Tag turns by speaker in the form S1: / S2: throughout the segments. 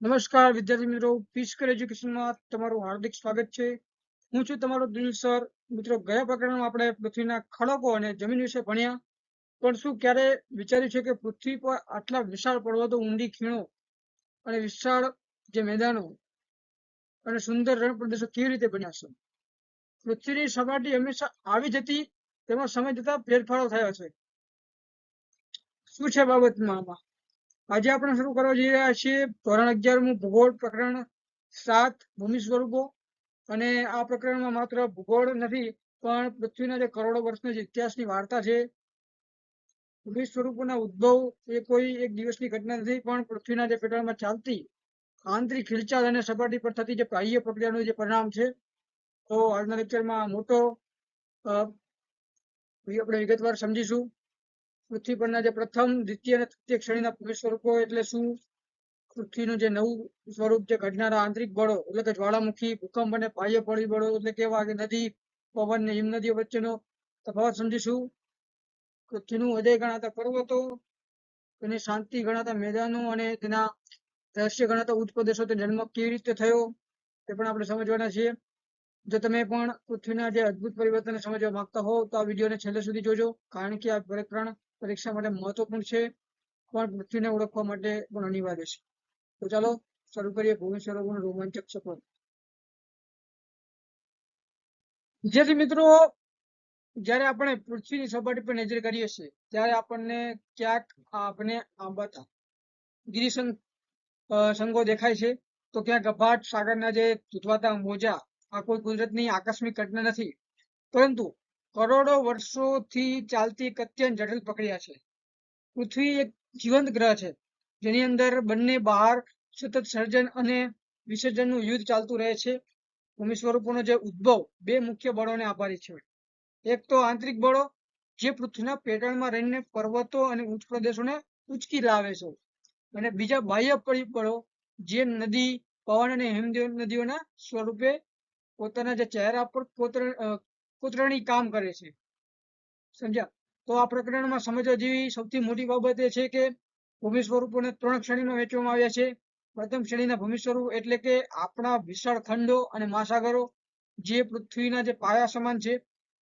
S1: નમસ્કાર વિદ્યાર્થી મિત્રો, ફિઝિકલ એજ્યુકેશનમાં તમારું હાર્દિક સ્વાગત છે. હું છું તમારો દિલ સર. મિત્રો, ગયા પ્રકરણમાં આપણે પૃથ્વીના ખડકો અને જમીન વિશે ભણ્યા. પણ શું ક્યારે વિચાર્યું છે કે પૃથ્વી પર આટલા વિશાળ પર્વતો, ઊંડી ખીણો અને વિશાળ જે મેદાનો અને સુંદર રણ પ્રદેશો કેવી રીતે બન્યા છે? પૃથ્વીની સપાટી હંમેશા આવી જ હતી, તેમાં સમય જતા ફેરફારો થયા છે. શું છે બાબતમાં આમાં? આજે આપણે શરૂ કરવા જઈ રહ્યા છીએ ધોરણ 11મું ભૂગોળ પ્રકરણ 7 ભૂમિ સ્વરૂપો. અને આ પ્રકરણમાં માત્ર ભૂગોળ નથી, પણ પૃથ્વીના જે કરોડો વર્ષનો જે ઇતિહાસની વાર્તા છે. ભૂમિ સ્વરૂપોના ઉદ્ભવ એ કોઈ એક દિવસની ઘટના નથી, પણ પૃથ્વીના જે પેટાળમાં ચાલતી આંતરિક હિલચાલ અને સપાટી પર થતી જે બાહ્ય પ્રક્રિયાનું જે પરિણામ છે. તો આજના લેક્ચરમાં મોટો આપણે વિગતવાર સમજીશું. પૃથ્વી પરના જે પ્રથમ, દ્વિતીય અને તૃતીય શ્રેણીના ભૂમિ સ્વરૂપો એટલે શું? પૃથ્વીનું જે નવું સ્વરૂપ જે ઘટનારા આંતરિક બળો એટલે કે જ્વાળામુખી, ભૂકંપ અને બાહ્ય પરિબળો એટલે કેવા કે નદી, પવન ને હિમનદીઓ વચ્ચેનો તફાવત સમજીશું. પૃથ્વીનું હૃદય ગણાતા પર્વતો, તેની શાંતિ ગણાતા મેદાનો અને તેના રહસ્ય ગણાતા ઉચ્ચ પ્રદેશો, તે જન્મ કેવી રીતે થયો તે પણ આપણે સમજવાના છીએ. જો તમે પણ પૃથ્વીના જે અદ્ભુત પરિવર્તનને સમજવા માંગતા હો તો આ વિડીયોને છેલ્લે સુધી જોજો, કારણ કે આ પ્રકરણ પરીક્ષા માટે મહત્વપૂર્ણ છે, પણ પૃથ્વીને ઓળખવા માટે પણ અનિવાર્ય છે. તો ચાલો શરૂ કરીએ ભૂમિ સ્વરૂપોનું રોમાંચક સફર. વિદ્યાર્થી મિત્રો, જ્યારે આપણે પૃથ્વીની સપાટી પર નજર કરીએ છીએ ત્યારે આપણને ક્યાંક આપણે આંબાતા ગિરિશંગો દેખાય છે, તો ક્યાંક અફાટ સાગરના જે તૂટવાતા મોજા. આ કોઈ કુદરતની આકસ્મિક ઘટના નથી, પરંતુ કરોડો વર્ષોથી ચાલતી એક અત્યંત જટિલ પ્રક્રિયા છે. પૃથ્વી એક જીવંત ગ્રહ છે, જેની અંદર બંને બહાર સતત સર્જન અને વિસર્જનનું યુદ્ધ ચાલતું રહે છે. ભૂમિ સ્વરૂપોનો જે ઉદ્ભવ બે મુખ્ય બળોને આભારી છે. એક તો આંતરિક બળો, જે પૃથ્વીના પેટાળમાં રહીને પર્વતો અને ઉચ્ચ પ્રદેશોને ઉંચકી લાવે છે, અને બીજા બાહ્ય પરિબળો, જે નદી, પવન અને હિમનદીઓના સ્વરૂપે પોતાના જે ચહેરા પર કોતરણી કામ કરે છે. સમજ્યા? તો આ પ્રકરણમાં સમજવા જેવી સૌથી મોટી બાબત એ છે કે ભૂમિ સ્વરૂપોને 3 શ્રેણીમાં વહેંચવામાં આવ્યા છે. પ્રથમ શ્રેણીના ભૂમિ સ્વરૂપ એટલે કે આપણા વિશાળ ખંડો અને મહાસાગરો, જે પૃથ્વીના જે પાયા સમાન છે.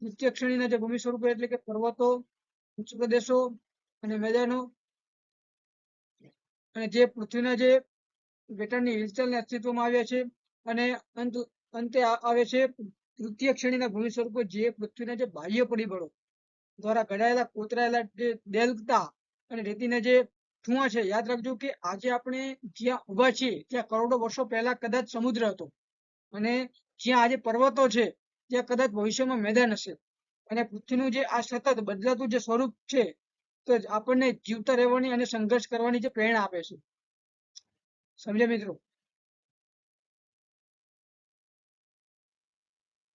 S1: દ્વિતીય શ્રેણીના જે ભૂમિ સ્વરૂપો એટલે કે પર્વતો, ઉચ્ચ પ્રદેશો અને મેદાનો, અને જે પૃથ્વીના જે પેટાળની હિલચાલને અસ્તિત્વમાં આવ્યા છે. અને અંતે આવે છે તૃતીય શ્રેણીના ભૂમિ સ્વરૂપો, જે પૃથ્વીના જે બાહ્ય પરિબળો દ્વારા ઘડાયેલા, કોતરાયેલા જે દેલતા અને રેતીના જે ઠુવા છે. યાદ રાખજો કે આજે આપણે જ્યાં ઉભા છીએ ત્યાં કરોડો વર્ષો પહેલા કદાચ સમુદ્ર હતો, અને જ્યાં આજે પર્વતો છે ત્યાં કદાચ ભવિષ્યમાં મેદાન હશે. અને પૃથ્વીનું જે આ સતત બદલાતું જે સ્વરૂપ છે, તો આપણને જીવતા રહેવાની અને સંઘર્ષ કરવાની જે પ્રેરણા આપે છે. સમજ્યા મિત્રો?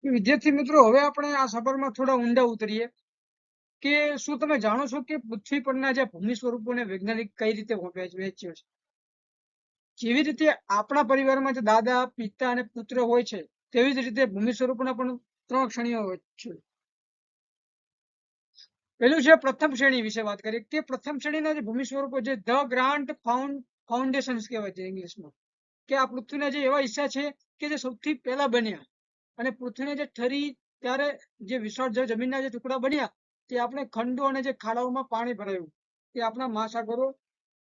S1: વિદ્યાર્થી મિત્રો, હવે આપણે આ સફરમાં થોડા ઊંડા ઉતરીએ કે શું તમે જાણો છો કે પૃથ્વી પરના જે ભૂમિ સ્વરૂપોને વૈજ્ઞાનિક કઈ રીતે વહેંચ્યો છે? જેવી રીતે આપણા પરિવારમાં જે દાદા, પિતા અને પુત્ર હોય છે, તેવી જ રીતે ભૂમિ સ્વરૂપોના પણ 3 શ્રેણીઓ હોય છે. પેલું છે પ્રથમ શ્રેણી વિશે વાત કરીએ કે પ્રથમ શ્રેણીના જે ભૂમિ સ્વરૂપો છે, ધ ગ્રાન્ટ ફાઉન્ડેશન્સ કહેવાય છે ઇંગ્લિશમાં, કે આ પૃથ્વીના જે એવા હિસ્સા છે કે જે સૌથી પહેલા બન્યા. અને પૃથ્વીને જે ઠરી ત્યારે જે વિશાળ જમીનના જે ટુકડા બન્યા, તે આપણે ખંડો અને જે ખાડાઓમાં પાણી ભરાયું, તે આપણા મહાસાગરો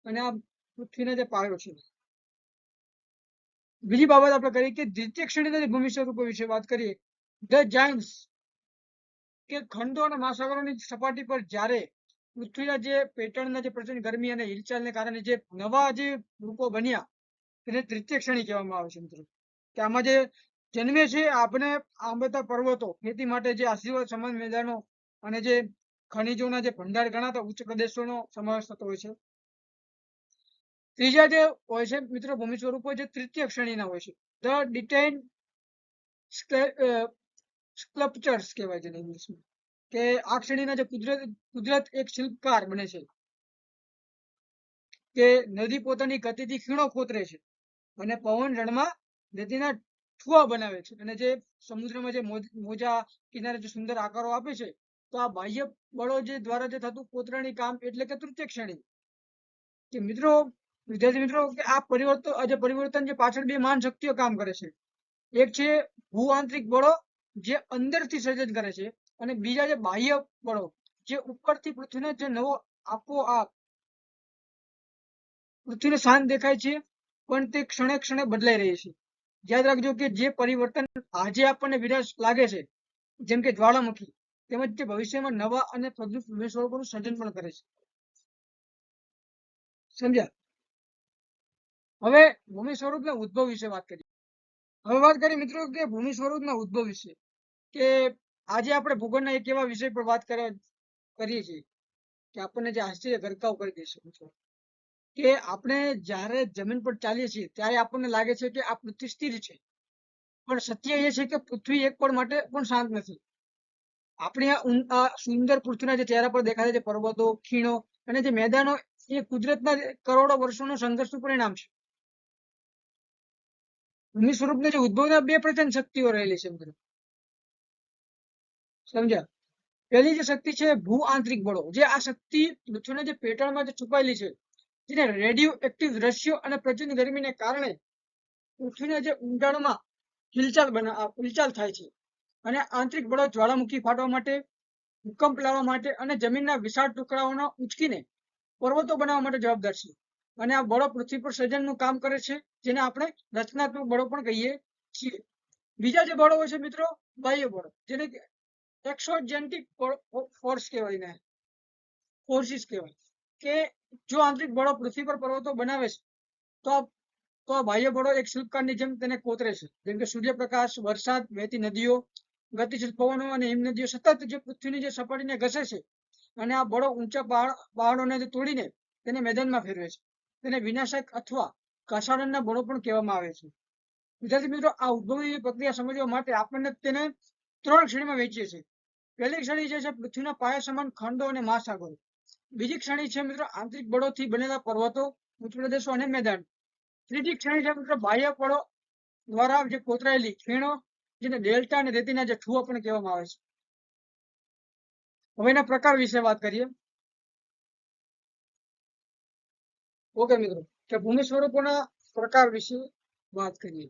S1: અને આ પૃથ્વીના જે પાયો છે. બીજી બાબત આપણે કરીએ કે દ્વિતીય શ્રેણીના જે ભૂમિ સ્વરૂપો વિશે વાત કરીએ, ધ જાયન્ટ્સ, કે ખંડો અને મહાસાગરોની સપાટી પર જ્યારે પૃથ્વીના જે પેટાળના જે પ્રચંડ ગરમી અને હિલચાલને કારણે જે નવા જે રૂપો બન્યા, તેને તૃતીય શ્રેણી કહેવામાં આવે છે મિત્રો. કે આમાં જે જન્મે છે આપણે આંબતા પર્વતો, ખેતી માટે જે આશીર્વાદ સમાન મેદાનો અને જે ખનિજોના જે ભંડાર ગણાતા ઉચ્ચ પ્રદેશોનો સમાવેશ થતો હોય છે. ત્રીજા જે હોય છે મિત્રો ભૂમિ સ્વરૂપો, જે તૃતીય શ્રેણીના હોય છે, ધ ડિટેન સ્કલ્પચર્સ કહેવાય છે ઇંગ્લિશમાં, કે આ શ્રેણીના જે કુદરત એક શિલ્પકાર બને છે, કે નદી પોતાની ગતિથી ખીણો કોતરે છે, અને પવન રણમાં નદીના ઠુવા બનાવે છે, અને જે સમુદ્રમાં જે મોજા કિનારે જે સુંદર આકારો આપે છે. તો આ બાહ્ય બળો જે દ્વારા જે થતું કોતરણી કામ એટલે કે તૃતીય શ્રેણી. કે મિત્રો, વિદ્યાર્થી મિત્રો, કે આ પરિવર્તન જે પાછળ બે મહાન શક્તિઓ કામ કરે છે. એક છે ભૂ આંતરિક બળો જે અંદરથી સર્જન કરે છે, અને બીજા છે બાહ્ય બળો જે ઉપરથી પૃથ્વીને જે નવો આપોઆપ પૃથ્વીને શાંત દેખાય છે, પણ તે ક્ષણે ક્ષણે બદલાઈ રહી છે. યાદ રાખજો કે જે પરિવર્તન આજે આપણને વિનાશ લાગે છે, જેમ કે જ્વાળામુખી, તેમજ તે ભવિષ્યમાં નવા અને પ્રદૃત સ્વરૂપોનું સર્જન પણ કરે છે. સમજ્યા? હવે ભૂમિ સ્વરૂપના ઉદ્ભવ વિશે વાત કરીએ. હવે વાત કરીએ મિત્રો કે ભૂમિ સ્વરૂપના ઉદ્ભવ વિશે, કે આજે આપણે ભૂગોળના એક એવા વિષય પર વાત કરીએ છીએ કે આપણને જે આશ્ચર્ય ગરકાવ કરી દેશે મિત્રો, કે આપણે જ્યારે જમીન પર ચાલીએ છીએ ત્યારે આપણને લાગે છે કે આ પૃથ્વી સ્થિર છે, પણ સત્ય એ છે કે પૃથ્વી એક પળ માટે પણ શાંત નથી. આપણી આ સુંદર પૃથ્વીના જે ચહેરા પર દેખાય છે પર્વતો, ખીણો અને જે મેદાનો, એ કુદરતના કરોડો વર્ષોનો સંઘર્ષનું પરિણામ છે. ભૂમિ સ્વરૂપના જે ઉદ્ભવના બે પ્રધાન શક્તિઓ રહેલી છે મિત્રો. સમજ્યા? પહેલી જે શક્તિ છે ભૂ આંતરિક બળો, જે આ શક્તિ પૃથ્વીના જે પેટાળમાં જે છુપાયેલી છે, જેને રેડિયો એક્ટિવ દ્રશ્યો અને પ્રચંડ ગરમીને કારણે પૃથ્વીના જે ઊંડાણમાં હિલચાલ થાય છે. અને આંતરિક બળો જ્વાળામુખી ફાટવા માટે, ભૂકંપ લાવવા માટે અને જમીનના વિશાળ ટુકડાઓનો ઉંચકીને પર્વતો બનાવવા માટે જવાબદાર છે. અને આ બળો પૃથ્વી પર સર્જનનું કામ કરે છે, જેને આપણે રચનાત્મક બળો પણ કહીએ છીએ. બીજા જે બળો હોય છે મિત્રો, બાહ્ય બળો, જેને એક્સોજેન્ટિક ફોર્સ કહેવાય ને, ફોર્સિસ કહેવાય. કે જો આંતરિક બળો પૃથ્વી પર પર્વતો બનાવે છે, તો આ બાહ્ય બળો એક શિલ્પકારની જેમ તેને કોતરે છે. જેમ કે સૂર્યપ્રકાશ, વરસાદ, વહેતી નદીઓ, ગતિશીલ પવનો અને હિમનદીઓ સતત જે પૃથ્વીની જે સપાટીને ઘસે છે, અને આ બળો ઊંચા પહાડોને તોડીને તેને મેદાનમાં ફેરવે છે. તેને વિનાશક અથવા ઘસારણના બળો પણ કહેવામાં આવે છે. વિદ્યાર્થી મિત્રો, આ ઉદ્ભવની પ્રક્રિયા સમજવા માટે આપણને તેને 3 શ્રેણીમાં વહેંચીએ છીએ. પહેલી શ્રેણી છે પૃથ્વીના પાયા સમાન ખંડો અને મહાસાગરો. બીજી શ્રેણી છે મિત્રો આંતરિક બળોથી બનેલા પર્વતો, ઉચ્ચ પ્રદેશો અને મેદાન. ત્રીજી શ્રેણી છે મિત્રો બાહ્ય બળો દ્વારા જે કોતરાયેલી ખીણો, જેને ડેલ્ટા અને રેતીના જે ઠુવા પણ કહેવામાં આવે છે. હવે એના પ્રકાર વિશે વાત કરીએ. ઓકે મિત્રો, કે ભૂમિ સ્વરૂપોના પ્રકાર વિશે વાત કરીએ.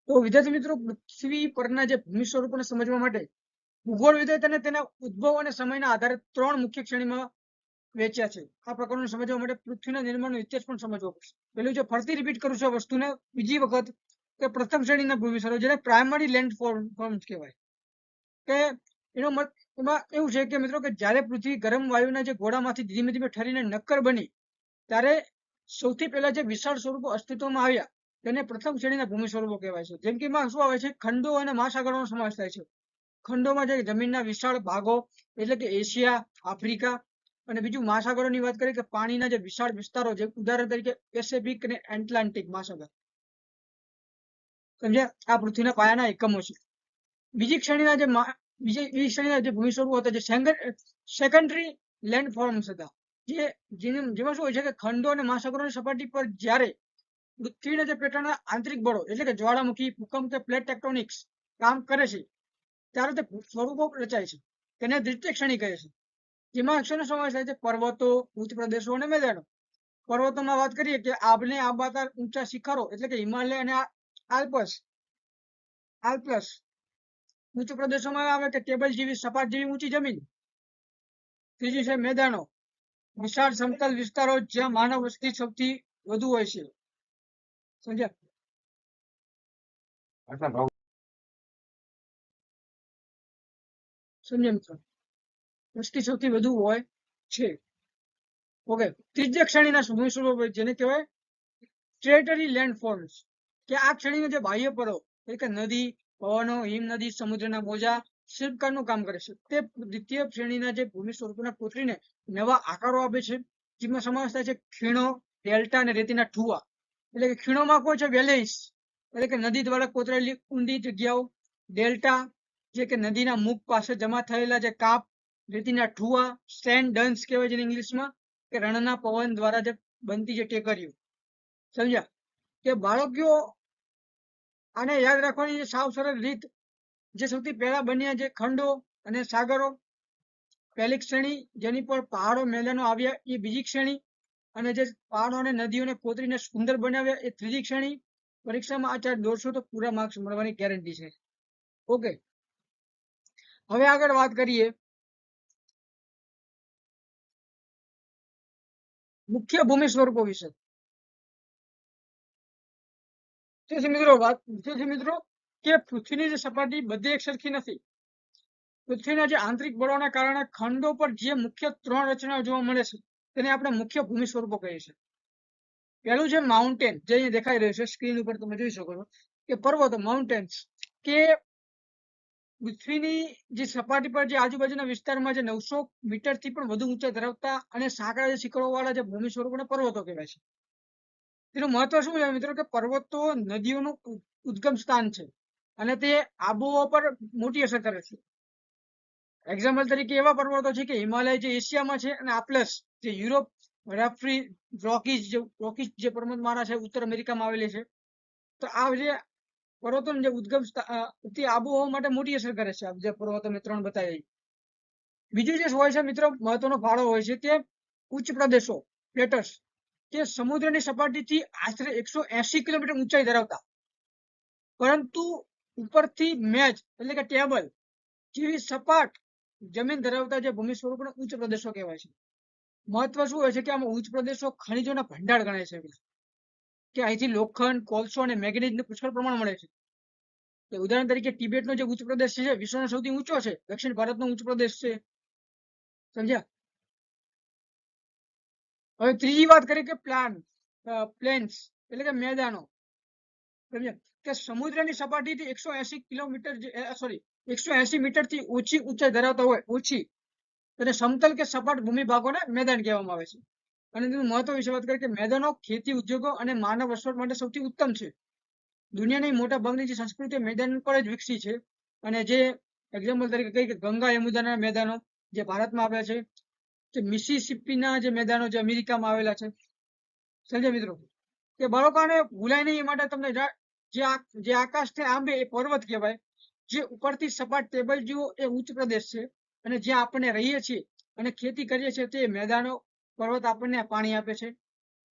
S1: તો વિદ્યાર્થી મિત્રો, પૃથ્વી પરના જે ભૂમિ સ્વરૂપોને સમજવા માટે ભૂગોળવિદે તેના ઉદ્ભવ અને સમયના આધારે 3 મુખ્ય શ્રેણીમાં વહેંચ્યા છે. આ પ્રકારનું સમજવા માટે પૃથ્વીના નિર્માણનો ઇતિહાસ પણ સમજવો પડશે. પેલું જે ફરતી રિપીટ કરું છું આ વસ્તુને બીજી વખત, કે પ્રથમ શ્રેણીના ભૂમિ સ્વરૂપ, જેને પ્રાઇમરી લેન્ડ ફોર્મ્સ કહેવાય. કે એનો મત એમાં એવું છે કે મિત્રો, કે જ્યારે પૃથ્વી ગરમ વાયુના જે ગોળામાંથી ધીમે ધીમે ઠરીને નક્કર બની, ત્યારે સૌથી પહેલા જે વિશાળ સ્વરૂપો અસ્તિત્વમાં આવ્યા, તેને પ્રથમ શ્રેણીના ભૂમિ સ્વરૂપો કહેવાય છે. જેમ કે એમાં શું આવે છે, ખંડો અને મહાસાગરોનો સમાવેશ થાય છે. ખંડોમાં જે જમીનના વિશાળ ભાગો, એટલે કે એશિયા, આફ્રિકા, અને બીજું મહાસાગરોની વાત કરીએ કે પાણીના જે વિશાળ વિસ્તારો, જે ઉદાહરણ તરીકે પેસિફિક અને એટલાન્ટિક મહાસાગર. સમજ્યા? આ પૃથ્વીના પાયાના એકમો છે. બીજી શ્રેણીના જે ભૂમિ સ્વરૂપો હતા, જે સેકન્ડરી લેન્ડ ફોર્મ્સ હતા, જેમાં શું હોય છે કે ખંડો અને મહાસાગરોની સપાટી પર જ્યારે પૃથ્વીના જે પેટાળના આંતરિક બળો, એટલે કે જ્વાળામુખી, ભૂકંપ કે પ્લેટ ટેક્ટોનિક્સ કામ કરે છે, ત્યારે તે સ્વરૂપો રચાય છે. તેને દ્વિતીય શ્રેણી કહે છે, જેમાં અક્ષરનો સમાવેશ થાય છે પર્વતો, ઉચ્ચ પ્રદેશો અને મેદાનો. પર્વતોમાં વાત કરીએ કે આબને આબાતા ઊંચા શિખરો, એટલે કે હિમાલય અને આલ્પ્સ. ઉચ્ચ પ્રદેશોમાં આવે કે ટેબલ જેવી સપાટ જેવી ઊંચી જમીન. ત્રીજી છે મેદાનો, વિશાળ સમતલ વિસ્તારો જ્યાં માનવ વસ્તી સૌથી વધુ હોય છે. સમજ્યા? સમજ્યા મિત્રો? વસ્તી સૌથી વધુ હોય છે. ઓકે, ત્રીજી શ્રેણીના ભૂમિ સ્વરૂપો, જેને કહેવાય ટેરેટરી લેન્ડ ફોર્મ્સ, કે આ શ્રેણીનો જે બાહ્ય પરો, એટલે કે નદી, પવનો, હિમનદી, સમુદ્રના મોજા શિલ્પકારનું કામ કરે છે. તે દ્વિતીય શ્રેણીના જે ભૂમિ સ્વરૂપોને કોતરીને નવા આકારો આપે છે, જેમાં સમાવેશ થાય છે ખીણો, ડેલ્ટા અને રેતીના ઠુવા. એટલે કે ખીણોમાં કોઈ છે વેલીસ, એટલે કે નદી દ્વારા કોતરાયેલી ઊંડી જગ્યાઓ. ડેલ્ટા, જે કે નદીના મુખ પાસે જમા થયેલા જે કાપ. રેતીના ઠુવા, સેન્ડ ડન્સ કહેવાય છે ઇંગ્લિશમાં, કે રણના પવન દ્વારા જે બનતી જે ટેકરીઓ. સમજ્યા? કે બાળકીઓ આને યાદ રાખવાની સાવ સરળ રીત, જે સૌથી પહેલા બન્યા જે ખંડો અને સાગરો, પહેલી શ્રેણી જેની પર પહાડો મેદાનો આવ્યા એ બીજી શ્રેણી, અને જે પહાડો અને નદીઓને કોતરીને સુંદર બનાવ્યા એ ત્રીજી શ્રેણી. પરીક્ષામાં આ ચાર દોરશો તો પૂરા માર્ક્સ મળવાની ગેરંટી છે. ઓકે, હવે આગળ વાત કરીએ મુખ્ય ભૂમિ સ્વરૂપો વિશે. વિદ્યાર્થી મિત્રો કે પૃથ્વીની જે સપાટી બધી એક સરખી નથી. પૃથ્વીના જે આંતરિક બળોના કારણે ખંડો પર જે મુખ્ય ત્રણ રચનાઓ જોવા મળે છે તેને આપણે મુખ્ય ભૂમિ સ્વરૂપો કહીએ છીએ. પહેલું છે માઉન્ટેન, જે અહીંયા દેખાઈ રહ્યું છે સ્ક્રીન ઉપર તમે જોઈ શકો છો કે પર્વતો, માઉન્ટેન્સ, કે પૃથ્વીની જે સપાટી પર જે આજુબાજુના વિસ્તારમાં જે 900 મીટરથી પણ વધુ ઊંચાઈ ધરાવતા અને સાંકડા જે શિખરો વાળા જે ભૂમિ સ્વરૂપોને પર્વતો કહેવાય છે. તેનું મહત્વ શું છે મિત્રો કે પર્વતો નદીઓનું ઉદ્ગમ સ્થાન છે અને તે આબોહવા પર મોટી અસર કરે છે. એક્ઝામ્પલ તરીકે એવા પર્વતો છે કે હિમાલય જે એશિયામાં છે અને આપલસ જે યુરોપ, રોકીઝ જે પર્વતમાળા છે ઉત્તર અમેરિકામાં આવેલી છે. તો આ જે પર્વતોનું જે ઉદ્ગમ તે આબોહવા માટે મોટી અસર કરે છે. જે પર્વતો મેં ત્રણ બતાવી. બીજું જે હોય છે મિત્રો મહત્વનો ફાળો હોય છે તે ઉચ્ચ પ્રદેશો, પ્લેટસ, કે સમુદ્રની સપાટીથી આશરે 180 કિલોમીટર ઊંચાઈ ધરાવતા પરંતુ ઉપરથી મેજ એટલે કે ટેબલ જેવી સપાટ જમીન ધરાવતા જે ભૂમિ સ્વરૂપોને ઉચ્ચ પ્રદેશો કહેવાય છે. મહત્વ શું હોય છે કે આમાં ઉચ્ચ પ્રદેશો ખનિજોના ભંડાર ગણાય છે કે અહીંથી લોખંડ, કોલસો અને મેગ્નેઝિયમનું પુષ્કળ પ્રમાણ મળે છે. ઉદાહરણ તરીકે તિબેટનો જે ઉચ્ચ પ્રદેશ છે વિશ્વનો સૌથી ઊંચો છે. દક્ષિણ ભારતનો ઉચ્ચ પ્રદેશ છે. સમજ્યા? હવે ત્રીજી વાત કરીએ કે પ્લેન્સ એટલે કે મેદાનો. સમજ્યા કે સમુદ્રની સપાટીથી 180 કિલોમીટર 180 મીટરથી ઓછી ઊંચાઈ ધરાવતા હોય અને સમતલ કે સપાટ ભૂમિ ભાગોને મેદાન કહેવામાં આવે છે. અને તેનું મહત્વ વિશે વાત કરીએ કે મેદાનો ખેતી ઉદ્યોગો અને માનવ વસવાટ માટે સૌથી ઉત્તમ છે. દુનિયાની મોટા ભાગની જે સંસ્કૃતિ મેદાન પર જ વિકસી છે. અને જે એક્ઝામ્પલ તરીકે કહીએ કે ગંગા યમુનાના મેદાનો જે ભારતમાં આવેલા છે, કે મિસિસિપીના જે મેદાનો જે અમેરિકામાં આવેલા છે. સમજ્યા મિત્રો? કે બાળકોને ભૂલાય નહીં એ માટે તમને જે આકાશથી આંબે એ પર્વત કહેવાય. જે ઉપરથી સપાટ ટેબલ જેવો એ ઉચ્ચ પ્રદેશ છે અને જ્યાં આપણે રહીએ છીએ અને ખેતી કરીએ છીએ તે મેદાનો, પર્વત આપણને પાણી આપે છે.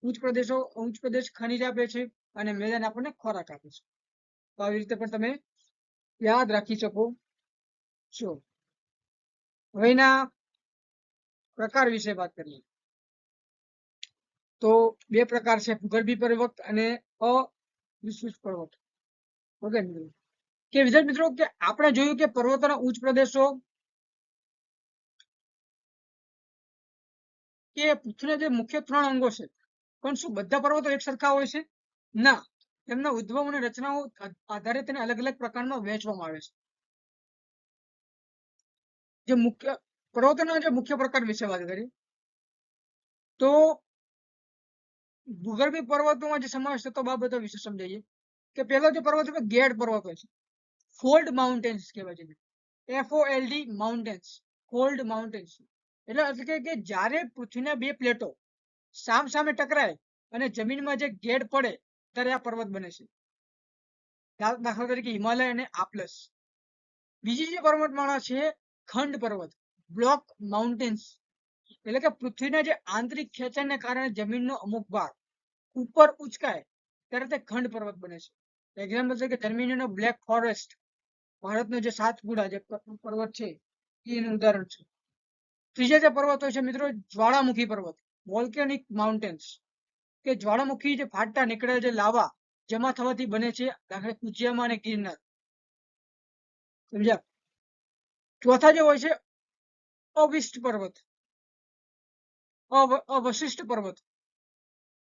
S1: ઉચ્ચ પ્રદેશ ખનિજ આપે છે અને મેદાન આપણને ખોરાક આપે છે. તો આવી રીતે પણ તમે યાદ રાખી શકો છો. હવે એના પ્રકાર વિશે વાત કરીએ તો બે પ્રકાર છે, ભૂગર્ભી પર્વત અને અવિસ્તૃત પર્વત. ઓકે કે વિદ્યાર્થી મિત્રો કે આપણે જોયું કે પર્વતોના ઉચ્ચ પ્રદેશો કે પૃથ્વીના જે મુખ્ય ત્રણ અંગો છે, પણ શું બધા પર્વતો એક સરખા હોય છે? ના, તેમના ઉદ્ભવ અને રચનાઓ આધારે તેને અલગ અલગ પ્રકારમાં વહેંચવામાં આવે છે. જે મુખ્ય પર્વતોના જે મુખ્ય પ્રકાર વિશે વાત કરીએ તો ભૂગર્ભી પર્વતોમાં જે સમાવેશ થતો બાબતો વિશે સમજાવીએ કે પહેલો જે પર્વત છે ગેડ પર્વત હોય છે. ફોલ્ડ માઉન્ટેન્સ કહેવાય છે. FOLD માઉન્ટેન્સ, ફોલ્ડ માઉન્ટેન્સ એટલે કે જ્યારે પૃથ્વીના બે પ્લેટો સામે ટકરાય અને જમીનમાં જે ગેડ પડે ત્યારે આ પર્વત બને છે. દાખલા તરીકે હિમાલય અને આપલસ. બીજી જે પર્વતમાળા છે ખંડ પર્વત, બ્લોક માઉન્ટેન્સ, એટલે કે પૃથ્વીના જે આંતરિક ખેંચાણને કારણે જમીનનો અમુક ભાગ ઉપર ઉચકાય ત્યારે તે ખંડ પર્વત બને છે. એક્ઝામ્પલ છે કે જર્મનીનો બ્લેક ફોરેસ્ટ, ભારતનો જે સાતપુડા જે પર્વત છે એનું ઉદાહરણ છે. ત્રીજા જે પર્વત હોય છે મિત્રો જ્વાળામુખી પર્વત, વોલ્કેનિક માઉન્ટેન્સ, કે જ્વાળામુખી જે ફાટતા નીકળે જે લાવા જમા થવાથી બને છે, દાખલા કુજિયામાં અને ગિરનાર. સમજ્યા? ચોથા જે હોય છે અવશિષ્ટ પર્વત,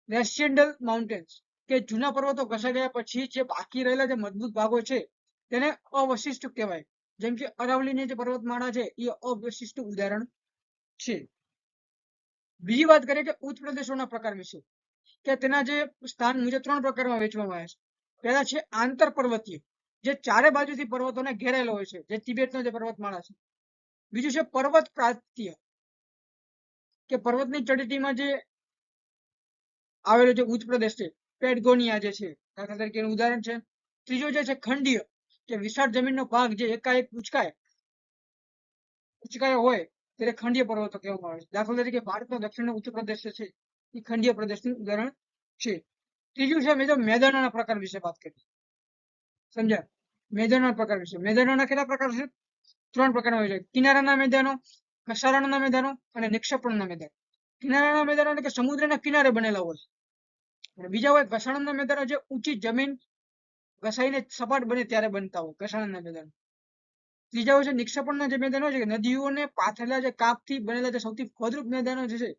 S1: રેસિડેન્ટલ માઉન્ટેન્સ, કે જૂના પર્વતો ઘસાઈ ગયા પછી જે બાકી રહેલા જે મજબૂત ભાગો છે તેને અવશિષ્ટ કહેવાય. જેમ કે અરાવલીની જે પર્વતમાળા છે એ અવશિષ્ટ ઉદાહરણ છે. બીજી વાત કરીએ કે ઉચ્ચ પ્રદેશોના પ્રકાર વિશે કે તેના જે સ્થાન મુજબ ત્રણ પ્રકારમાં વહેંચવામાં આવે છે. પહેલા છે આંતર પર્વતીય, જે ચારે બાજુથી પર્વતોને ઘેરાયેલો હોય છે, જે તિબેટનો જે પર્વતમાળા છે. બીજું છે પર્વત પ્રાંતીય, કે પર્વતની તળેટીમાં જે આવેલો જે ઉચ્ચ પ્રદેશ છે, પેટગોનિયા જે છે દાખલા તરીકે એનું ઉદાહરણ છે. ત્રીજો જે છે ખંડીય, કે વિશાળ જમીનનો ભાગ જે એકાએક ઉચકાયો હોય ત્યારે ખંડીય પર્વતો કહેવામાં આવે છે. દાખલા તરીકે ભારતનો દક્ષિણ ઉત્તર પ્રદેશ છે એ ખંડીય પ્રદેશનું ઉદાહરણ છે. ત્રીજું છે મિત્રો મેદાનોના પ્રકાર વિશે વાત કરીએ. સમજ્યા? મેદાનોના પ્રકાર વિશે. મેદાનોના કેટલા પ્રકાર છે? 3 પ્રકારના હોય છે. કિનારાના મેદાનો, ઘસારણના મેદાનો અને નિક્ષેપણના મેદાનો. કિનારાના મેદાનો એટલે કે સમુદ્રના કિનારે બનેલા હોય. અને બીજા હોય ઘસારણના મેદાનો, જે ઊંચી જમીન ઘસાઈને સપાટ બને ત્યારે બનતા હોય ઘસારણના મેદાનો. ત્રીજા હોય છે નિક્ષેપણના જે મેદાનો છે, નદીઓને પાથરેલા જે કાપથી બનેલા જે સૌથી ફળદ્રુપ મેદાનો જે છે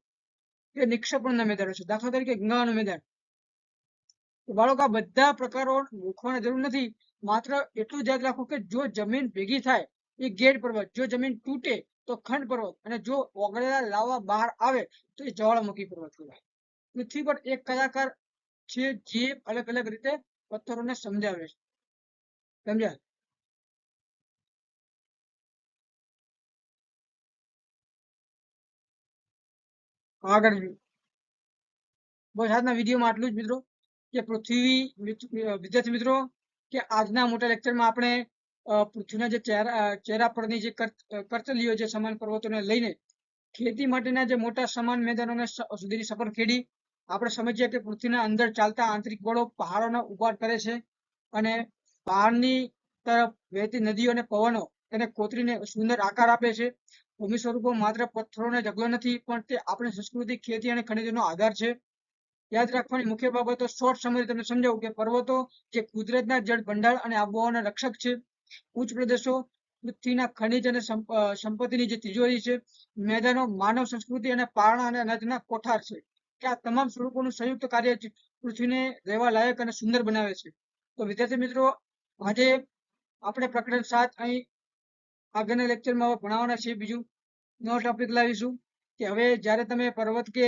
S1: એ નિક્ષેપણના મેદાનો છે. દાખલા તરીકે ગંગાનું મેદાન. તો બાળકો આ બધા પ્રકારો ઓળખવાની જરૂર નથી, માત્ર એટલું જ યાદ રાખો કે જો જમીન ભેગી થાય એ ગેડ પર્વત, જો જમીન તૂટે તો ખંડ પર્વત, અને જો ઓગળેલા લાવા બહાર આવે તો એ જ્વાળામુખી પર્વત કહેવાય. પૃથ્વી પર એક કલાકાર છે જે અલગ અલગ રીતે પથ્થરોને સમજાવે છે. સમજ્યા? આગળ બસ આજના વિડીયોમાં આટલું જ મિત્રો, કે પૃથ્વી વિદ્યાર્થી મિત્રો, કે આજના મોટા લેક્ચરમાં આપણે પૃથ્વીના જે ચહેરા પરની જે કરચલીઓ જે સમાન પર્વતોને લઈને ખેતી માટેના જે મોટા સમાન મેદાનોને સુધીની સફર ખેડી આપણે સમજીએ કે પૃથ્વીના અંદર ચાલતા આંતરિક બળો પહાડોનો ઉભાટ કરે છે, અને બહારની તરફ વહેતી નદીઓ અને પવનો એને કોતરીને સુંદર આકાર આપે છે. ભૂમિ સ્વરૂપો માત્ર પથ્થરોનો ઢગલો નથી, પણ તે આપણી સંસ્કૃતિ, ખેતી અને ખનિજોનો આધાર છે. યાદ રાખવાની મુખ્ય બાબતો શોર્ટ સમય તમને સમજાવું કે પર્વતો જે કુદરતના જળ ભંડાર અને આબોહવાના રક્ષક છે. ઉચ્ચ પ્રદેશો પૃથ્વીના ખનિજ અને સંપત્તિની જે તિજોરી છે. મેદાનો માનવ સંસ્કૃતિ અને પારણા અને અનાજના કોઠાર છે. કે આ તમામ સ્વરૂપોનું સંયુક્ત કાર્ય પૃથ્વીને રહેવા લાયક અને સુંદર બનાવે છે. તો વિદ્યાર્થી મિત્રો, આજે આપણે પ્રકરણ 7 અહીં આગળના લેક્ચરમાં ભણાવવાના છીએ. બીજું નવો ટોપિક લાવીશું કે હવે જ્યારે તમે પર્વત કે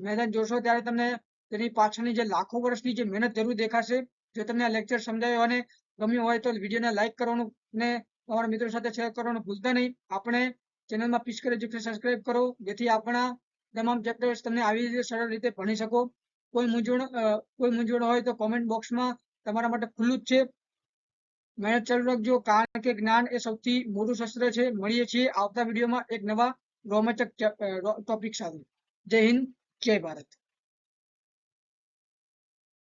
S1: મેદાન જોશો ત્યારે તમને તેની પાછળની જે લાખો વર્ષની જે મહેનત જરૂર દેખાશે. જો તમને આ લેક્ચર સમજાયો અને ગમ્યું હોય તો વિડીયોને લાઈક કરવાનું ને તમારા મિત્રો સાથે શેર કરવાનું ભૂલતા નહીં. આપણે ચેનલમાં પિસ્કર એજ્યુકેશન સબસ્ક્રાઇબ કરો, જેથી આપણા તમામ ચેપ્ટર્સ તમને આવી રીતે સરળ રીતે ભણી શકો. કોઈ મૂંઝવણ હોય તો કોમેન્ટ બોક્સમાં તમારા માટે ખુલ્લું જ છે. મહેનત ચાલુ રાખજો, કારણ કે જ્ઞાન એ સૌથી મોટું શસ્ત્ર છે. મળીએ છીએ આવતા વિડીયોમાં એક નવા રોમાંચક ટોપિક સાથે. જય હિન્દ, જય ભારત.